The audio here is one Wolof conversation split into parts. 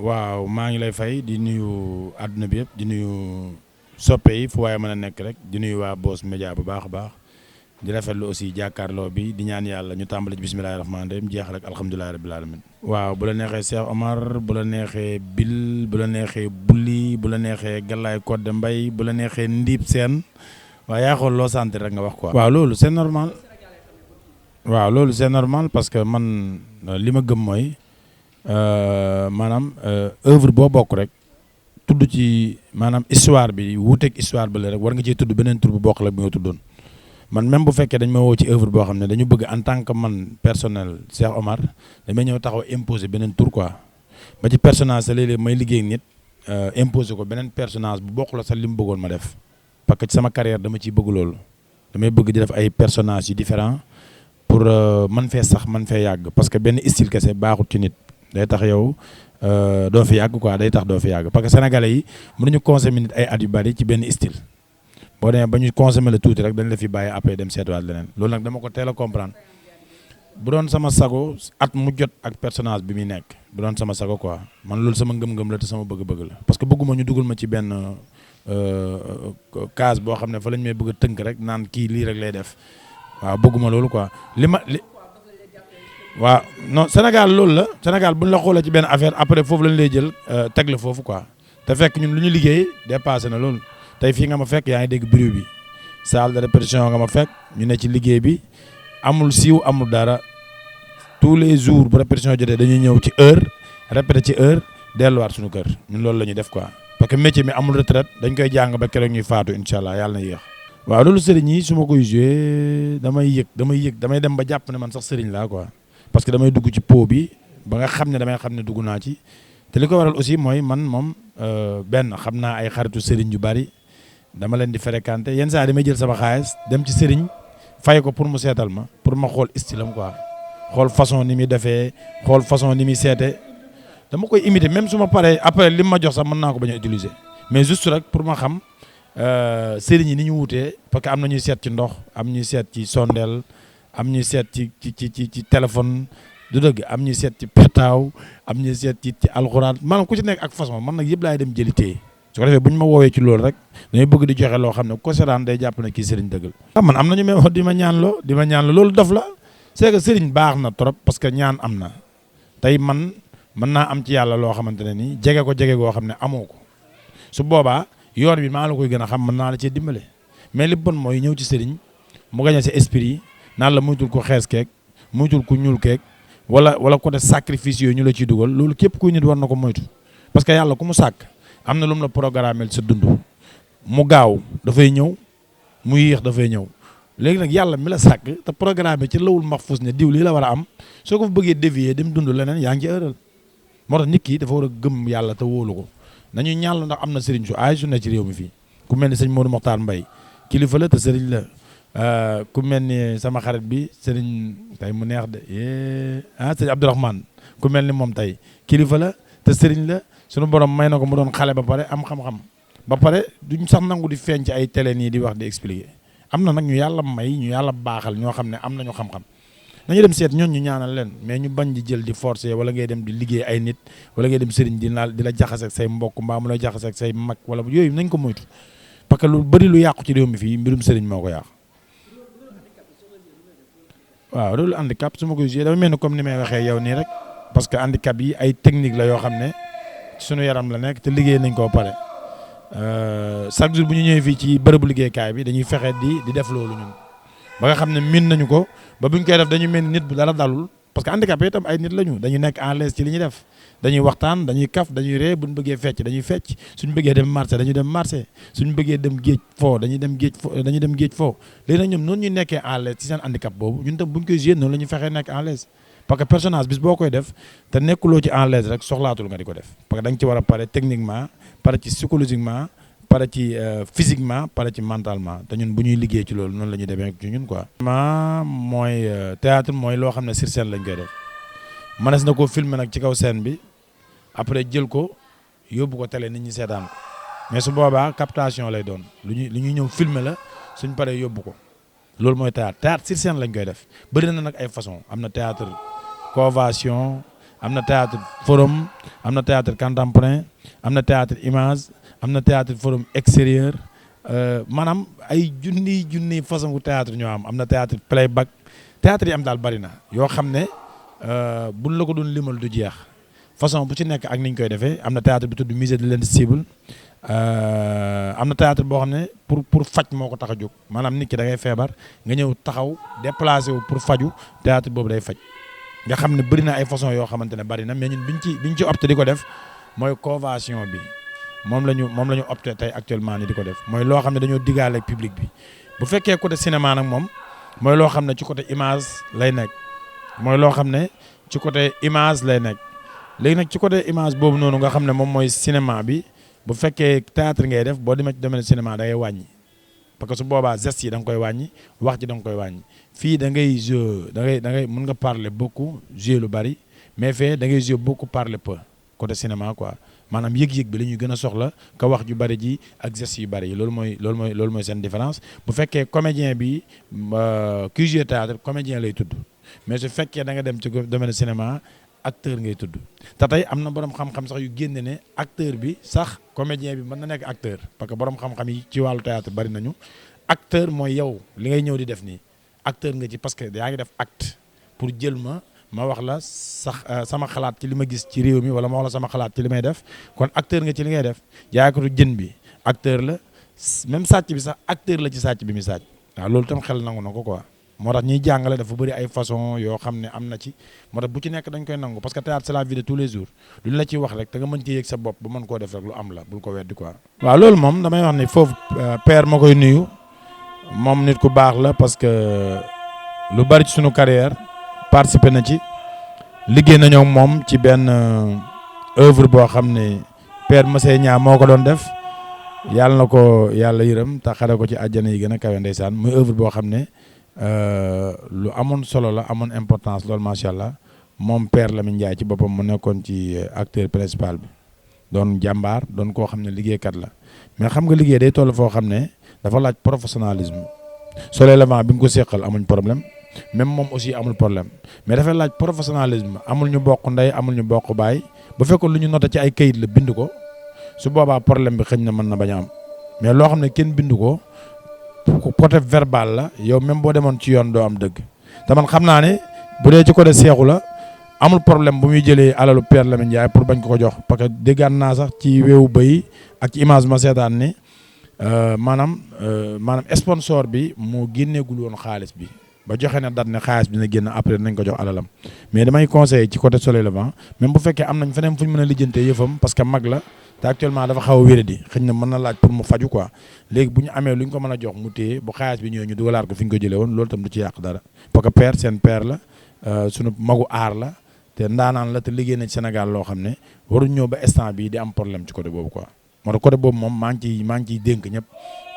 waaw maa ngi lay fay di nuyu àdduna bi yëpp di nuyu soppe yi fu waaye mën a nekk rek di nuyu waa Boss Média bu baax a baax di rafetlu aussi jàkkaarloo bi di ñaan yàlla ñu tàmbali ci bismillahi rahmaani rahim jeex rek alhamdulilahi rabbil alamin waaw bu la neexee Cheikh Omar bu la neexee Bil bu la neexee Bulli bu la neexee Galaye Codé Mbaye bu la neexee Ndiib Sène waaw yaa xool loo sant rek nga wax quoi. waaw loolu c'est normal loolu c'est normal parce que man li ma gëm mooy maanaam œuvre boo bokk rek tudd ci maanaam histoire bi wuuteeg histoire bi la rek war nga cee tudd beneen tur bu bokk la bi nga tuddoon man même bu fekkee dañ ma woo ci œuvre boo xam ne dañu bëgg en tant que man personnel Cheikh Omar damay ñëw taxaw imposer beneen tur quoi ba ci personnage sa léeg-léeg may liggéey ak nit imposer ko beneen personnage bu bokk la sax li mu bëggoon ma def parce que ci sama carrière dama ciy bëgg loolu damay bëgg di def ay personnages yu différents pour man fee sax man fee yàgg parce que benn style kese baaxut ci nit day tax yow doo fi yàgg quoi day tax doo fi yàgg parce que sénégalais yi mënuñu consommer nit ay at yu bari ci benn style boo demee ba ñu consommer la tuuti rek dañ la fi bàyyi après dem seetuwaat leneen loolu nag dama ko teel a comprendre bu doon sama sago at mu jot ak personnage bi muy nekk bu doon sama sago quoi man loolu sama ngëm-ngëm la te sama bëgg-bëgg la parce que bëgguma ñu dugal ma ci benn case boo xam ne fa lañ may bëgg a tënk rek naan kii lii rek lay def waaw bëgguma loolu quoi waaw non Sénégal loolu la Sénégal bu ñu la xoolee ci benn affaire après foofu lañ lay jël teg la foofu quoi te fekk ñun lu ñu liggéey dépassé na loolu tey fii nga ma fekk yaa ngi dégg bruit bi salle de répétition nga ma fekk ñu ne ci liggéey bi amul siiw amul dara tous les jours bu répétition jotee dañuy ñëw ci heure répété ci heure delluwaat suñu kër ñun loolu la ñuy def quoi parce que métier mi amul retraite dañ koy jàng ba keroog ñuy faatu incha allah yàlla na yéex. waaw loolu sëriñ yi su ma koy joué damay dem ba jàpp ne man sax sëriñ laa quoi. parce que damay dugg ci po bi ba nga xam ne damay xam ne dugg naa ci te li ko waral aussi mooy man moom benn xam naa ay xaritu sëriñ yu bari dama leen di fréquenter yenn saa damay jël sama xaalis dem ci sëriñ fay ko pour mu seetal ma pour ma xool style am quoi xool façon ni muy defee xool façon ni muy seete dama koy imiter même su ma paree après li ma jox sax mën naa ko bañ a utiliser mais juste rek pour ma xam sëriñ yi ni ñu wutee parce que am na ñuy seet ci ndox am ñuy seet ci sondeel am ñuy seet ci téléphone du dëgg am ñuy seet ci petaaw am ñuy seet ci alxuraan maanaam ku ci nekk ak façon man nag yëpp laay dem jëli téye su ko defee bu ñu ma woowee ci loolu rek dañuy bëgg di joxe loo xam ne ko seetaan day jàpp ne kii sëriñ dëggal man am na ñu may wax di ma ñaanloo loolu dof la c'est que sëriñ baax na trop parce que ñaan am na tey man mën naa am ci yàlla loo xamante ne nii jege goo xam ne amoo ko su boobaa yoon bi maa la koy gën a xam mën naa la cee dimbale mais li bon mooy ñëw ci sëriñ mu gañe sa esprit naan la muytul ko xees keek muytul ku ñuul keek wala côté sacrifice yooyu ñu la ciy dugal loolu képp kuy nit war na ko moytu parce que yàlla ku mu sàkk am na lu mu la programmeel sa dund mu gaaw dafay ñëw mu yéex dafay ñëw léegi nag yàlla mi la sàkk te programme ci lawul maxfuus ne diw lii la war a am soo ko fa bëggee dévier dem dund leneen yaa ngi ci ëral moo tax nit ki dafa war a gëm yàlla te wóolu ko nañu ñaan la ndax am na sëriñ su aay su ne ci réew mi fii ku mel ni sëñ Modou Mokhtar Mbaye kilifa la te sëriñ la ku mel ni sama xarit bi sëriñ tey mu neex de sëriñ Abdourahmane ku mel ni moom tey kilifa la te sëriñ la sunu borom may na ko mu doon xale ba pare am xam-xam ba pare duñ sax nangu di feeñ ci ay télé nii di wax di expliquer am na nag ñu yàlla may ñu yàlla baaxal ñoo xam ne am nañu xam-xam nañu dem seet ñoon ñu ñaanal leen mais ñu bañ di jël di forcer wala ngay dem di liggéey ay nit wala ngay dem sëriñ di la jaxase ak say mbokk mbaa mu la jaxase ak say mag wala yooyu nañ ko moytu parce que lu bëri lu yàqu ci réew mi fii mbirum sëriñ moo ko yàq waaw loolu handicap su ma koy joué dafa mel ni comme ni may waxee yow nii rek parce que handicap yi ay technique la yoo xam ne sunu yaram la nekk te liggéey nañ koo pare chaque jour bu ñu ñëwee fii ci bërëbu liggéeykaay bi dañuy fexe di def loolu ñun ba nga xam ne miin nañu ko ba buñ koy def dañu mel nit bu dara dalul parce que handicap yi itam ay nit lañu dañu nekk en l'aise ci li ñuy def dañuy waxtaan dañuy kaf dañuy ree buñ bëggee fecc dañuy fecc suñ bëggee dem marché dañuy dem marché suñ bëggee dem géej foo dañuy dem géej foo léegi nag ñoom noonu ñu nekkee en l'aise ci seen handicap boobu ñun tam buñ koy jouer noonu la ñuy fexee nekk en l'aise parce que personnage bis boo koy def te nekkuloo ci en l'aise rek soxlaatul nga di ko def parce que da nga ci war a pare techniquement pare ci psychologiquement pare ci physiquement pare ci mentalement te ñun bu ñuy liggéey ci loolu noonu la ñuy demee ci ñun quoi. mooy théâtre mooy loo xam ne sur scène lañ koy def mënees na ko filmer nag ci kaw scène bi après jël ko yóbbu ko télé nit ñi seetaan ko mais su boobaa captation lay doon lu ñuy ñëw filmer la suñ paree yóbbu ko loolu mooy théâtre sur scène lañ koy def bëri na nag ay façon am na théâtre convention am na théâtre forum am na théâtre contemporain am na théâtre image am na théâtre forum extérieur maanaam ay junniy façon gu théâtre ñoo am na théâtre playback théâtre yi am daal bari na yoo xam ne buñ la ko doon limal du jeex façon bu ci nekk ak niñ koy defee am na théâtre bi tudd musée de l'indicible am na théâtre boo xam ne pour faj moo ko tax a jóg maanaam nit ki da ngay feebar nga ñëw taxaw déplacé wu pour faju théâtre boobu day faj nga xam ne bëri na ay façon yoo xamante ne bëri na mais ñun biñ ci opté di ko def mooy convention bi moom la ñu opté tey actuellement ni di ko def mooy loo xam ne dañoo diggaale ak public bi bu fekkee côté cinéma nag moom mooy loo xam ne ci côté image lay nekk mooy loo xam ne ci côté image lay nekk léegi nag ci côté image boobu noonu nga xam ne moom mooy cinéma bi bu fekkee théâtre ngay def boo demee ci domaine cinéma da ngay wàññi parce que su boobaa gestes yi da nga koy wàññi wax ji da nga koy wàññi fii da ngay jouer da ngay mën nga parler beaucoup jouer lu bari mais fee da ngay jouer beaucoup parler peu côté cinéma quoi maanaam yëg-yëg bi la ñuy gën a soxla ka wax ju bari ji ak gestes yu bari yi loolu mooy seen différence bu fekkee comédien bi kii jouer théâtre comédien lay tudd mais su fekkee da nga dem ci domaine cinéma acteur ngay tudd te tey am na borom xam-xam sax yu génne ne acteur bi sax comédien bi mën na nekk acteur parce que borom xam-xam yi ci wàllu théâtre bari nañu acteur mooy yow li ngay ñëw di def nii acteur nga ci parce que yaa ngi def acte pour jël ma wax la sax sama xalaat ci li ma gis ci réew mi wala ma wax la sama xalaat ci li may def kon acteur nga ci li ngay def jaaykatu jën bi acteur la même sàcc bi sax acteur la ci sàcc bi mi sàcc waaw loolu tam xel nangu na ko quoi moo tax ñuy jàngale dafa bëri ay façon yoo xam ne am na ci moo tax bu ci nekk dañ koy nangu parce que théâtre c'est la vie de tous les jours lu ñu la ciy wax rek te nga mën ci yëg sa bopp ba mën koo def rek lu am la bul ko weddi quoi. waaw loolu moom damay wax ni foofu père ma koy nuyu moom nit ku baax la parce que lu bari ci sunu carrière participé na ci liggéey nañoo moom ci benn œuvre boo xam ne père Massey Niang moo ko doon def yàlla na ko yàlla yërëm te xare ko ci àjjana yi gën a kawe ndeysaan muy œuvre boo xam ne. lu amoon solo la amoon importance loolu macha allah moom père Lamine Ndiaye ci boppam mu nekkoon ci acteur principal bi doon jàmbaar doon koo xam ne liggéeykat la mais xam nga liggéey day toll foo xam ne dafa laaj professionnalisme Soleil Levant bi nga ko seqal amuñ problème même moom aussi amul problème mais dafay laaj professionnalisme amul ñu bokk ndey amul ñu bokk baay bu fekkoon lu ñu noté ci ay kayit la bind ko su boobaa problème bi xëñ na mën na bañ a am mais loo xam ne kenn bind ko. côté verbal la yow même boo demoon ci yoon doo am dëgg te man xam naa ne bu dee ci côté seexu la amul problème bu muy jëlee alalu Père Lamine Ndiaye pour bañ ko jox parce que déggaan naa sax ci weewu bëy ak ci image ma seetaan ne maanaam sponsor bi moo génneegul woon xaalis bi ba joxe na date ne xaalis bi na génn après nañ ko jox alalam mais damay conseiller ci côté Soleil Levant même bu fekkee am nañ feneen fu ñu mën a lijjantee yëfam parce que mag la te actuellement dafa xaw a wéradi xëy na mën na laaj pour mu faju quoi léegi bu ñu amee lu ñu ko mën a jox mu téye bu xaalis bi ñëwee ñu dugalaat ko fi ñu ko jëlee woon loolu tam du ci yàq dara parce que père seen père la sunu magu aar la te ndaanaan la te liggéey na ci Sénégal loo xam ne waruñ ñëw ba instant bii di am problème ci côté boobu quoi moo tax côté boobu moom maa ngi ciy dénk ñëpp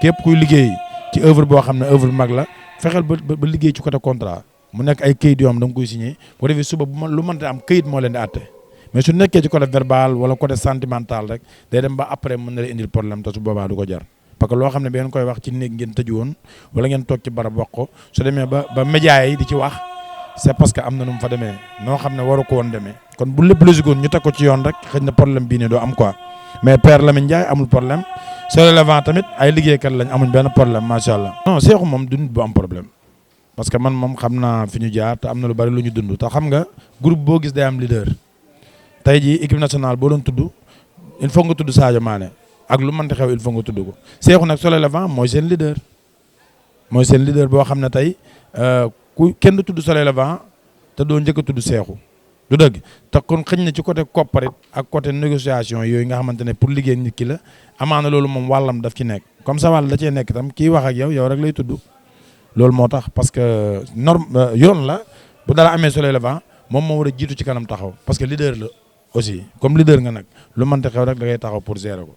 képp kuy liggéey ci œuvre boo xam ne œuvre mag la fexeel ba liggéey ci côté contrat mu nekk ay këyit yoo xam da nga koy signé boo defee suba lu mënta am këyit moo leen di àtte mais su nekkee ci côté verbal wala côté sentimental rek day dem ba après mën na la indil problème te su boobaa du ko jar parce que loo xam ne bi ngeen koy wax ci néeg ngeen tëju woon wala ngeen toog ci barab wax ko su demee ba média yi di ci wax c'est parce que am na nu mu fa demee noo xam ne waru ko woon demee kon bu lépp logique woon ñu teg ko ci yoon rek xëy na problème bii ne doo am quoi mais Père Lamine Ndiaye amul problème Soleil Levant tamit ay liggéeykat lañ amuñ benn problème macha allah. non Cheikhou moom du nit bu am problème parce que man moom xam naa fi ñu jaar te am na lu bari lu ñu dund te xam nga groupe boo gis day am leader. tey jii équipe nationale boo doon tudd il faut nga tudd Sadio Mané ak lu mënti xew il faut nga tudd ko Cheikhou nag Soleil Levant mooy seen leader boo xam ne tey ku kenn du tudd Soleil Levant te doo njëkk a tudd Cheikhou du dëgg te kon xëñ na ci côté kopparit ak côté négociation yooyu nga xamante ne pour liggéey nit ki la amaana loolu moom wàllam daf ci nekk comme ça wàll da cee nekk itam kii wax ak yow rek lay tudd loolu moo tax parce que yoon la bu dara amee Soleil Levant moom moo war a jiitu ci kanam taxaw parce que leader la aussi comme leader nga nag lu mënti xew rek da ngay taxaw pour gérer ko.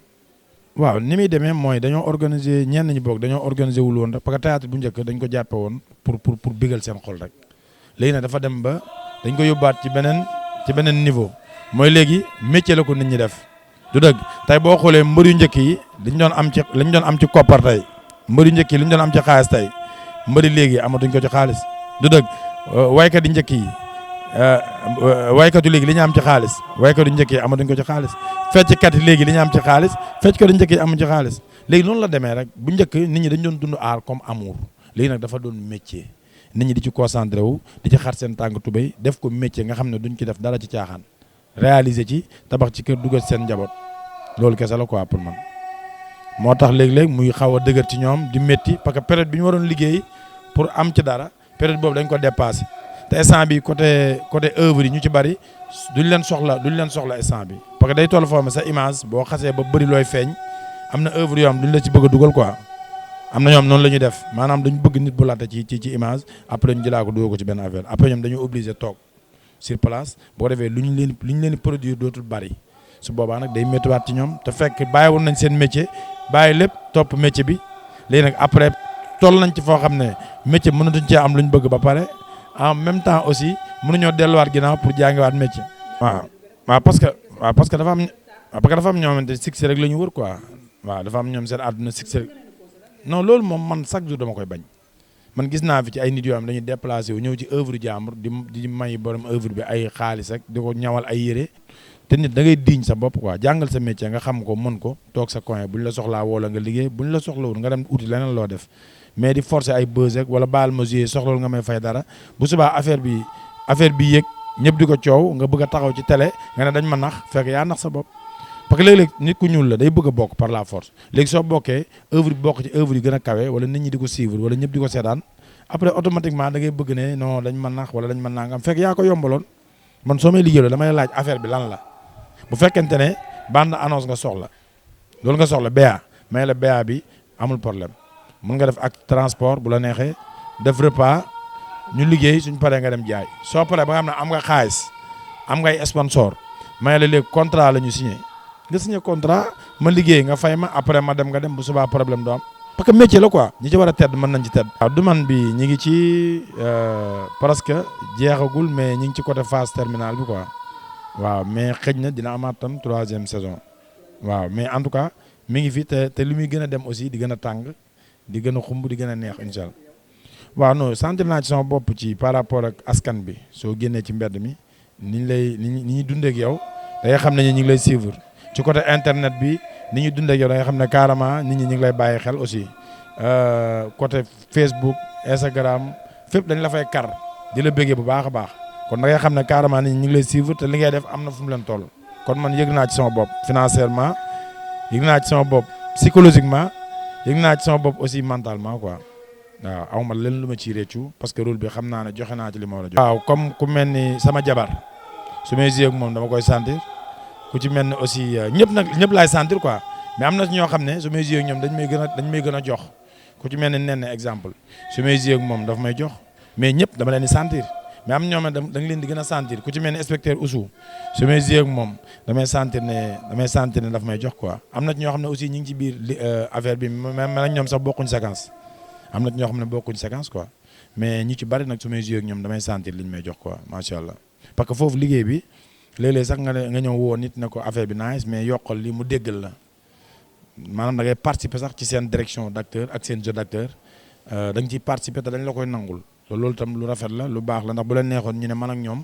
waaw ni muy demee mooy dañoo organiser ñenn ñi boog dañoo organiser wul woon rek parce que théâtre bu njëkk dañ ko jàppe woon pour bégal seen xol rek léegi nag dafa dem ba dañ ko yóbbaat ci beneen niveau mooy léegi métier la ko nit ñi def du dëgg tey boo xoolee mbër yu njëkk yi liñ doon am ci koppar tey mbër yu njëkk yi liñ doon am ci xaalis tey mbëri léegi amatuñ ko ci xaalis du dëgg waykat yi njëkk yi waykatu léegi li ñu am ci xaalis waykatu njëkk yi amatuñ ko ci xaalis fecckat yi léegi li ñu am ci xaalis fecckat njëkk yi amuñ ci xaalis léegi noonu la demee rek bu njëkk nit ñi dañ doon dund art comme amour léegi nag dafa doon métier nit ñi di ci concentré wu di ci xar seen tànk tubéy def ko métier nga xam ne duñ ci def dara ci caaxaan réaliser ci tabax ci kër dugal seen njaboot loolu kese la quoi pour man moo tax léeg-léeg muy xaw a dëgër ci ñoom di métti parce que période bi ñu waroon liggéey pour am ci dara période boobu dañ ko dépassé te instant bi côté œuvre yi ñu ci bari duñ leen soxla instant bi parce que day toll foofu sa image boo xasee ba bëri looy feeñ am na œuvre yoo xam duñ la ci bëgg a dugal quoi am na ñoom noonu la ñuy def maanaam duñ bëgg nit bu laata ci image après ñu jëlaa ko dugal ko ci benn affaire après ñoom dañu obligé toog sur place boo defee lu ñu leen produire dootul bari su boobaa nag day méttiwaat ci ñoom te fekk bàyyi woon nañ seen métier bàyyi lépp topp métier bi léegi nag après toll nañ ci foo xam ne métier mënatuñ cee am lu ñu bëgg ba pare en même temps aussi mënuñoo delluwaat ginnaaw pour jàngiwaat métier. waaw parce que dafa am ñoo xamante succès rek la ñu wër quoi waaw dafa am ñoom seen àdduna succès rek non loolu moom man chaque jour dama koy bañ man gis naa fi ci ay nit yoo xam dañuy déplacé wu ñëw ci œuvre jàmbur di may borom œuvre bi ay xaalis rek di ko ñawal ay yére te nit da ngay diñ sa bopp quoi jàngal sa métier nga xam ko mën ko toog sa coin buñ la soxlaa woo la nga liggéey buñ la soxlawul nga dem uti leneen loo def mais di forcer ay buzz rek wala baal ma jouer soxlawul nga may fay dara bu subaa affaire bi yëg ñëpp di ko coow nga bëgg a taxaw ci télé nga ne dañ ma nax fekk yaa nax sa bopp parce que léeg-léeg nit ku ñuul la day bëgg a bokk par la force léegi soo bokkee œuvre bi bokk ci œuvre yi gën a kawe wala nit ñi di ko suivre wala ñëpp di ko seetaan après automatiquement da ngay bëgg ne non dañ ma nax wala dañ ma nangam fekk yaa ko yombaloon man soo may liggéeyaloo damay laaj affaire bi lan la bu fekkente ne bande annonce nga soxla loolu nga soxla BA may la BA bi amul problème mun nga def ak transport bu la neexee def repas ñu liggéey suñ paree nga dem jaay soo paree ba nga xam ne am nga xaalis am ngay sponsor may la léegi contrat la ñu signé nga signé contrat ma liggéey nga fay ma après ma dem nga dem bu subaa problème du am parce que métier la quoi ñi ci war a tedd mën nañ ci tedd. waaw demande bi ñi ngi ci presque jeexagul mais ñi ngi ci côté phase terminale bi quoi waaw mais xëj na dina amaat tam 3e saison waaw mais en tout cas mi ngi fi te li muy gën a dem aussi di gën a tàng di gën a xumb di gën a neex incha allah waaw non sentir naa ci sama bopp ci par rapport ak askan bi soo génnee ci mbedd mi ni ñuy dundee ak yow da ngay xam ne ñu ngi lay suivre ci côté internet bi ni ñuy dundee ak yow da ngay xam ne carrément nit ñi ñu ngi lay bàyyi xel aussi côté Facebook Instagram fépp dañ la fay kar di la bëggee bu baax a baax kon da ngay xam ne carrément nit ñi ñu ngi lay suivre te li ngay def am na fu mu leen toll kon man yëg naa ci sama bopp financièrement yëg naa ci sama bopp psychologiquement yëg naa ci sama bopp aussi mentalement quoi. waaw aw ma leen lu ma ciy réccu parce que rôle bi xam naa ne joxe naa ci li ma war a joxe. waaw comme ku mel ni sama jabar su may joué ak moom dama koy sentir ku ci mel ni aussi ñëpp laay sentir quoi mais am na ñoo xam ne su may joué ak ñoom dañ may gën a jox ku ci mel ni nen exemple su may joué ak moom daf may jox mais ñëpp dama leen di sentir mais am ñoo xam ne da nga leen di gën a sentir ku ci mel ni inspecteur Oussou su may joué ak moom damay sentir ne daf may jox quoi am na ñoo xam ne aussi ñu ngi ci biir affaire bi même nag ñoom sax bokkuñ séquence. am na ñoo xam ne bokkuñ séquence quoi mais ñi ci bari nag su may joué ak ñoom damay sentir liñ may jox quoi macha allah parce que foofu liggéey bi léeg-léeg sax nga ñëw woo nit ne ko affaire bi nice mais yokkal li mu déggal la maanaam da ngay participer sax ci seen direction d'acteur ak seen jeu d'acteur da nga ciy participer te dañ la koy nangul loolu tam lu rafet la lu baax la ndax bu leen neexoon ñu ne man ak ñoom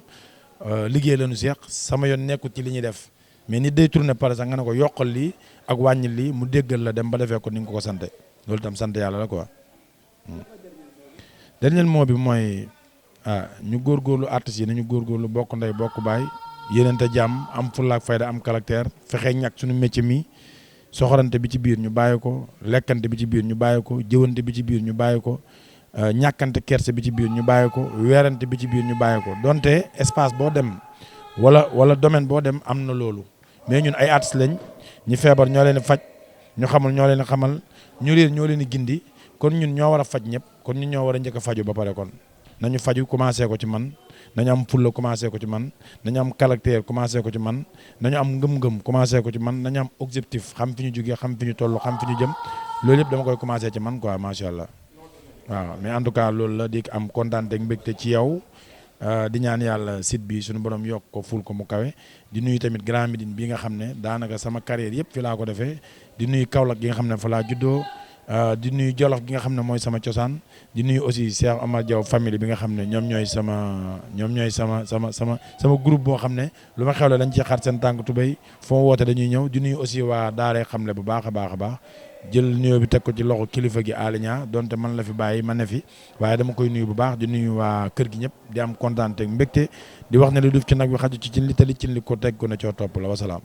liggéey la ñu seex sama yoon nekkut ci li ñuy def mais nit day tourner par exemple nga ne ko yokkal lii ak wàññi lii mu déggal la dem ba defee ko ni nga ko sante loolu tam sant yàlla la quoi. dernier mot bi mooy ñu góorgóorlu artistes yi nañu góorgóorlu bokk ndey bokk baay yéenante jàmm am fulla ak fayda am caractère fexe ñàkk suñu métier mi soxorante bi ci biir ñu bàyyi ko lekkante bi ci biir ñu bàyyi ko jëwante bi ci biir ñu bàyyi ko ñàkkante kerse bi ci biir ñu bàyyi ko weerante bi ci biir ñu bàyyi ko donte espace boo dem wala domaine boo dem am na loolu mais ñun ay artistes lañ ñu feebar ñoo leen di faj ñu xamul ñoo leen di xamal ñu réer ñoo leen di gindi kon ñun ñoo war a faj ñëpp kon ñun ñoo war a njëkk a faju ba pare kon nañu faju commencé ko ci man nañu am fulla commencé ko ci man nañu am caractère commencé ko ci man nañu am ngëm-ngëm commencé ko ci man nañu am objectif xam fi ñu jógee xam fi ñu toll xam fi ñu jëm loolu yëpp dama koy commencé ci man quoi macha allah waaw mais en tout cas loolu la di am kontaan ak mbégte ci yow di ñaan yàlla site bi suñu borom yokk ko ful ko mu kawe di nuyu tamit Grand Médine bi nga xam ne daanaka sama carrière yëpp fi laa ko defee di nuyu Kaolack gi nga xam ne fa laa juddoo di nuyu Jolof gi nga xam ne mooy sama cosaan di nuyu aussi Cheikh Amar Diaw famille bi nga xam ne ñoom ñooy sama groupe boo xam ne lu ma xewle dañ ciy xar seen tànk tubéy foo woote dañuy ñëw di nuyu aussi waa daaree xamle bu baax a baax a baax jël nuyoo bi teg ko ci loxo kilifa gi Aliña donte man la fi bàyyi ma ne fi waaye dama koy nuyu bu baax di nuyu waa kër gi ñëpp di am kontaan ak mbégte di wax ne li duuf ci nag bi xaju ci cin li tali cin li ko teg ko na coo topp la wasalaam